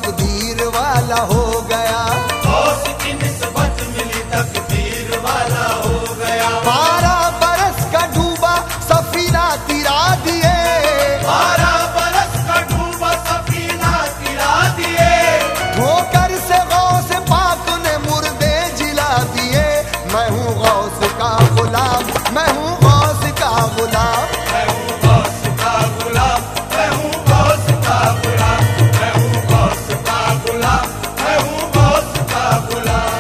तकदीर वाला हो गया। गौस की निस्बत मिली तकदीर वाला हो गया। 12 बरस का डूबा सफीना तिरा दिए, 12 बरस का डूबा सफीना तिरा दिए। ठोकर से गौस पाक ने मुर्दे जिला दिए। मैं हूँ गौस का गुलाम, मैं हूँ गौस का गुलाम। मैं हूँ गौस का गुलाम, मैं हूँ गौस का गुलाम, मैं हूँ गौस का गुलाम, मैं हूँ गौस का गुलाम।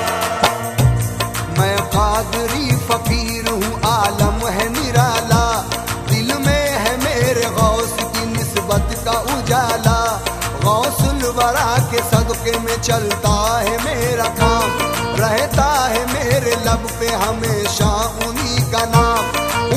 मैं कादरी फकीर हूँ, आलम है निराला। दिल में है मेरे गौस की निस्बत का उजाला। गौसुल वरा के सदके में चलता है मेरा काम। रहता है मेरे लब पे हमेशा उन्हीं का नाम।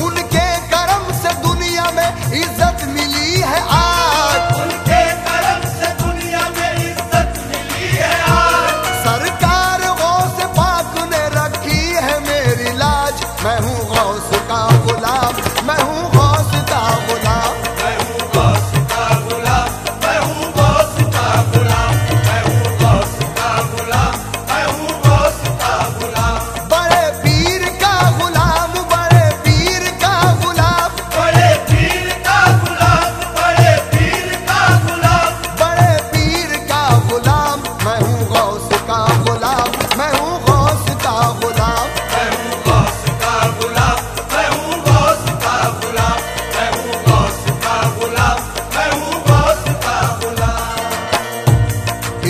उनके करम से दुनिया में इज्जत मिली है आज। उनके करम से दुनिया में इज्जत मिली है आज। सरकार गौस पाक ने रखी है मेरी लाज। मैं हूँ गौस का गुलाम, मैं हूँ गौस का गुलाम। मैं हूँ गौस का गुलाम, मैं हूँ गौस का गुलाम, मैं हूँ गौस का गुलाम, मैं हूँ गौस का गुलाम। बड़े पीर का गुलाम, बड़े पीर का गुलाम, बड़े पीर का गुलाम, बड़े पीर का गुलाम, बड़े पीर का गुलाम। मैं हूँ गौस का गुलाम, मैं हूँ गौस का गुलाम। मैं हूँ गौस का गुलाम, मैं हूँ गौस का गुलाम, मैं हूँ गौस का गुलाम, मैं हूँ गौस का गुलाम।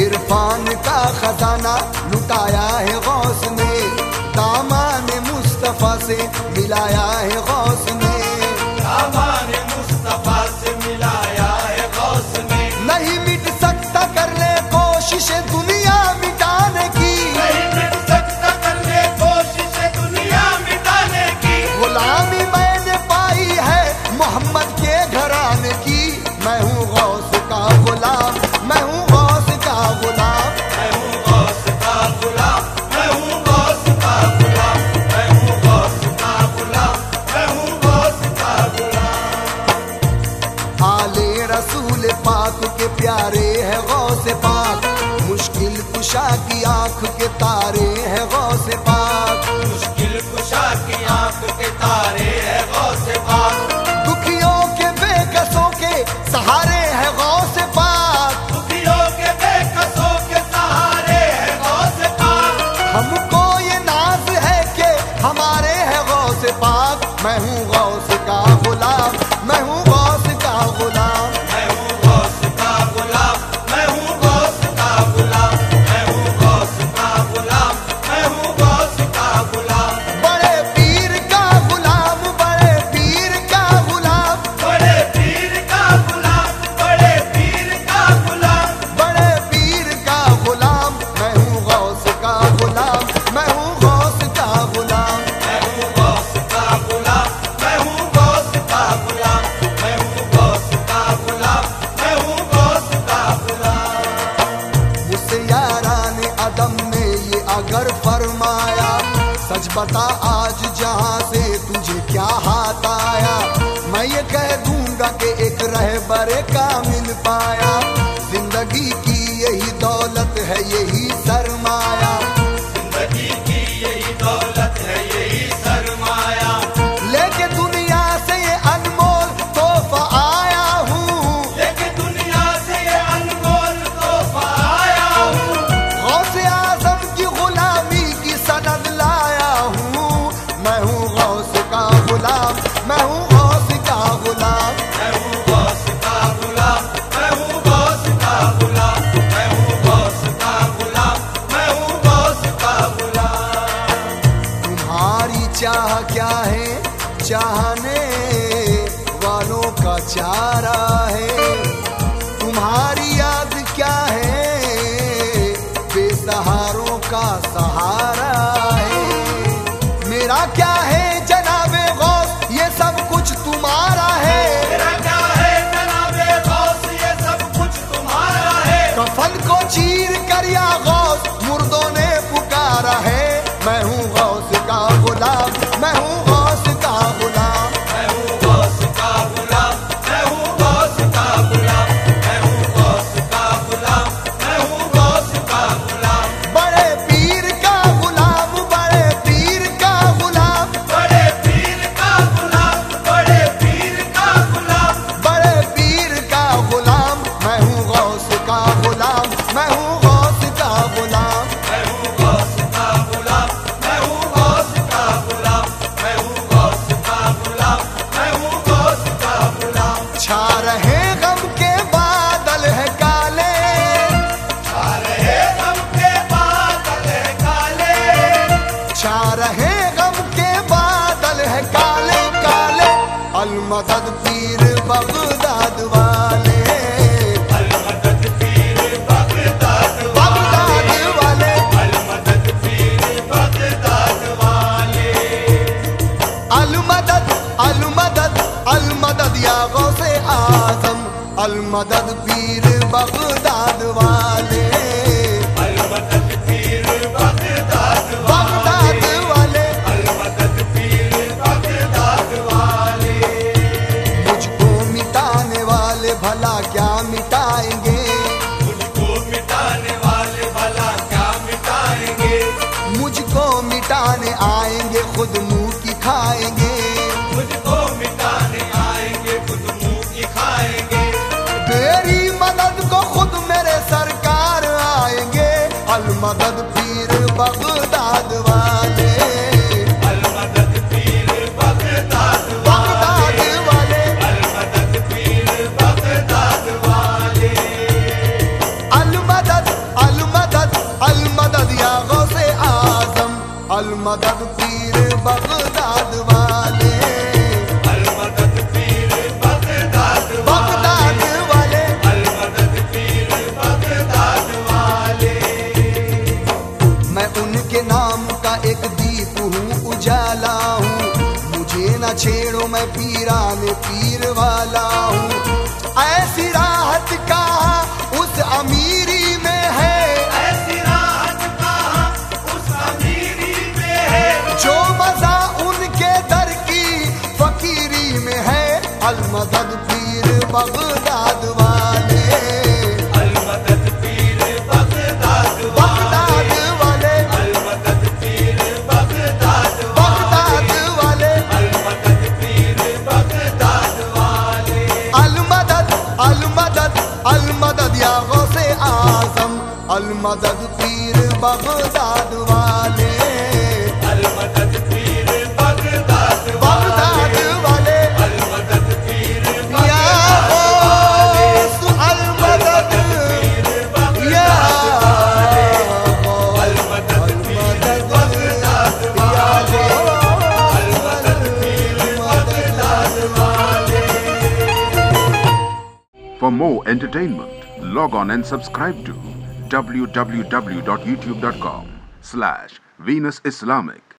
इरफान का खजाना लुटाया है गौस ने। दामान मुस्तफा से मिलाया है गौस ने। दामान मुस्तफा से मिलाया है गौस ने। नहीं मिट सकता कर ले कोशिश दुनिया मिटाने की। नहीं मिट सकता कर ले कोशिश दुनिया मिटाने की। गुलामी मैंने पाई है मोहम्मद के घराने की। मैं हूँ गौस का गुलाम, मैं हूँ गौस का गुलाम। मैं हूँ गौस का गुलाम, मैं हूँ गौस का गुलाम, मैं हूँ गौस का गुलाम, मैं हूँ गौस का गुलाम। आले रसूल पाक के प्यारे है गौस पाक। मुश्किल कुशा की आंख के तारे है गौस पाक। मुश्किल कुशा की आंख के तारे है गौस पाक। दुखियों के बेकसों के सहारे है गौस पाक। दुखियों के बेकसों के सहारे है गौस पाक। हमको ये नाज है कि हमारे है गौस पाक। मैं हूँ गौस का गुलाम, मैं हूँ गौस का गुलाम। मैं हूँ गौस का गुलाम, मैं हूँ गौस का गुलाम, मैं हूँ गौस का गुलाम, मैं हूँ गौस का गुलाम। बड़े पीर का गुलाम, बड़े पीर का गुलाम, बड़े पीर का गुलाम, बड़े पीर का गुलाम, बड़े पीर का गुलाम। मैं हूँ गौस का गुलाम, मैं हूँ गौस का गुलाम। मैं हूँ गौस का गुलाम, मैं हूँ गौस का गुलाम, मैं हूँ गौस का गुलाम, मैं हूँ गौस का गुलाम। मुझसे यारान अदम ने ये अगर फरमाया, सच बता आज जहाँ से तुझे क्या हाथ आया। मैं ये कह दूंगा कि एक रहबर का मिल पाया। जिंदगी की यही दौलत है, यही सरमाया। जिंदगी की यही दौलत है, यही सरमाया। लेके दुनिया से ये अनमोल तोहफा आया हूँ। लेके दुनिया से ये अनमोल तोहफा आया हूँ। गौस आज़म की गुलामी की सनद लाया हूँ। मैं हूँ गौस का गुलाम, मैं हूँ गौस का गुलाम। मैं हूँ गौस का गुलाम, मैं हूँ गौस का गुलाम, मैं हूँ गौस का गुलाम, मैं हूँ गौस का गुलाम। तुम्हारी चाह क्या है, चाहने वालों का चारा है। तुम्हारी याद क्या है, बेसहारों का सहारा है। मेरा क्या है जनाबे गौस, ये सब कुछ तुम्हारा है। मेरा क्या है जनाबे गौस, ये सब कुछ तुम्हारा है। कफन को चीर कर या गौस मुर्दों ने पुकारा है। मैं हूँ गौस का गुलाम, मैं हूँ गौस का गुलाम। मैं हूँ गौस का गुलाम, मैं हूँ गौस का गुलाम, मैं हूँ गौस का गुलाम, मैं हूँ अलमदद पीर बगदाद वाले, अलमदद पीर बगदाद वाले, अलमदद पीर बगदाद वाले। अलमदद अलमदद अलमदद या गौसे आजम, अलमदद पीर बगदाद वाले, अलमदद पीर बगदाद वाले, अलमदद पीर बगदाद वाले। मुझको मिटाने वाले भला क्या मिटाएंगे, मुझको मिटाने वाले भला क्या मिटाएंगे, मुझको मिटाने आएंगे खुद मुंह की खाएंगे, मुझको मिटाने आएंगे खुद मुंह की खाएंगे। तेरी मदद को खुद मेरे सरकार आएंगे, अलमदद पीर बगदाद वाले, अलमदद पीर बगदाद वाले, अलमदद पीर बगदाद वाले। अलमदद अलमदद अलमदद या गौसे आजम, अलमदद पीर बगदाद वाले, अलमदद पीर बगदाद वाले, अलमदद पीर बगदाद वाले। मैं उनके नाम का एक दीप हूँ, उजाला हूँ, मुझे न छेड़ो मैं पीराने पीर वाला हूँ। ऐसी राहत कहाँ उस अमीरी में है, ऐसी राहत कहाँ उस अमीरी में है, जो मजा उनके दर की फकीरी में है, अलमदद पीर बगदाद वाले, अलमदद पीर बगदाद वाले, अलमदद पीर बगदाद वाले, अलमदद पीर बगदाद वाले। अलमदद अलमदद अलमदद या गौसे आजम, अलमदद पीर बगदाद वाले, अलमदद पीर बगदाद वाले, अलमदद पीर या गौस अलमदद, या गौस अलमदद पीर बगदाद अलमदद पीर बगदाद वाले। For more entertainment, log on and subscribe to www.youtube.com/Venus Islamic.